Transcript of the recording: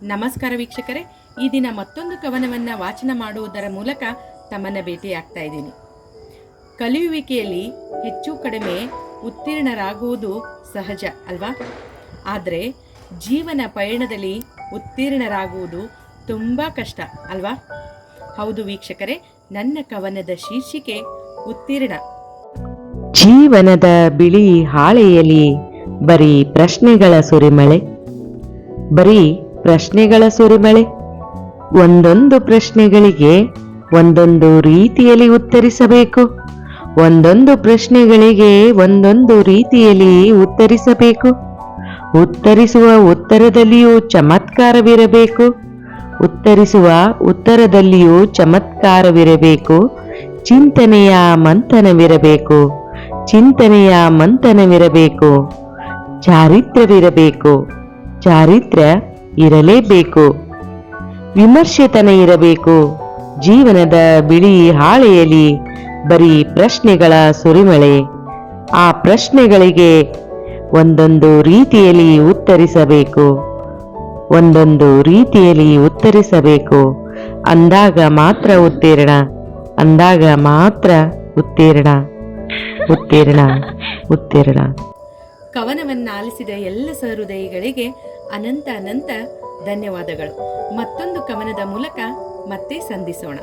ನಮಸ್ಕಾರ ವೀಕ್ಷಕರೇ, ಈ ದಿನ ಮತ್ತೊಂದು ಕವನವನ್ನು ವಾಚನ ಮಾಡುವುದರ ಮೂಲಕ ತಮ್ಮನ್ನು ಭೇಟಿಯಾಗ್ತಾ ಇದ್ದೀನಿ. ಕಲಿಯುವಿಕೆಯಲ್ಲಿ ಹೆಚ್ಚು ಕಡಿಮೆ ಉತ್ತೀರ್ಣರಾಗುವುದು ಸಹಜ ಅಲ್ವಾ? ಆದರೆ ಜೀವನ ಪಯಣದಲ್ಲಿ ಉತ್ತೀರ್ಣರಾಗುವುದು ತುಂಬ ಕಷ್ಟ ಅಲ್ವಾ? ಹೌದು ವೀಕ್ಷಕರೇ, ನನ್ನ ಕವನದ ಶೀರ್ಷಿಕೆ ಉತ್ತೀರ್ಣ. ಜೀವನದ ಬಿಳಿ ಹಾಳೆಯಲ್ಲಿ ಬರೀ ಪ್ರಶ್ನೆಗಳ ಸುರಿಮಳೆ, ಬರೀ ಪ್ರಶ್ನೆಗಳ ಸುರಿಮಳೆ. ಒಂದೊಂದು ಪ್ರಶ್ನೆಗಳಿಗೆ ಒಂದೊಂದು ರೀತಿಯಲ್ಲಿ ಉತ್ತರಿಸಬೇಕು, ಒಂದೊಂದು ಪ್ರಶ್ನೆಗಳಿಗೆ ಒಂದೊಂದು ರೀತಿಯಲ್ಲಿ ಉತ್ತರಿಸಬೇಕು. ಉತ್ತರಿಸುವ ಉತ್ತರದಲ್ಲಿಯೂ ಚಮತ್ಕಾರವಿರಬೇಕು, ಉತ್ತರಿಸುವ ಉತ್ತರದಲ್ಲಿಯೂ ಚಮತ್ಕಾರವಿರಬೇಕು. ಚಿಂತನೆಯ ಮಂಥನವಿರಬೇಕು, ಚಿಂತನೆಯ ಮಂಥನವಿರಬೇಕು. ಚಾರಿತ್ರ್ಯವಿರಬೇಕು, ಚಾರಿತ್ರ್ಯ ಇರಲೇಬೇಕು. ವಿಮರ್ಶೆತನ ಇರಬೇಕು. ಜೀವನದ ಬಿಳಿ ಹಾಳೆಯಲ್ಲಿ ಬರೀ ಪ್ರಶ್ನೆಗಳ ಸುರಿಮಳೆ. ಆ ಪ್ರಶ್ನೆಗಳಿಗೆ ಒಂದೊಂದು ರೀತಿಯಲ್ಲಿ ಉತ್ತರಿಸಬೇಕು, ಒಂದೊಂದು ರೀತಿಯಲ್ಲಿ ಉತ್ತರಿಸಬೇಕು. ಅಂದಾಗ ಮಾತ್ರ ಉತ್ತೀರ್ಣ, ಅಂದಾಗ ಮಾತ್ರ ಉತ್ತೀರ್ಣ, ಉತ್ತೀರ್ಣ, ಉತ್ತೀರ್ಣ. ಕವನವನ್ನು ಆಲಿಸಿದ ಎಲ್ಲ ಸಹೃದಯಿಗಳಿಗೆ ಅನಂತ ಅನಂತ ಧನ್ಯವಾದಗಳು. ಮತ್ತೊಂದು ಕವನದ ಮೂಲಕ ಮತ್ತೆ ಸಂಧಿಸೋಣ.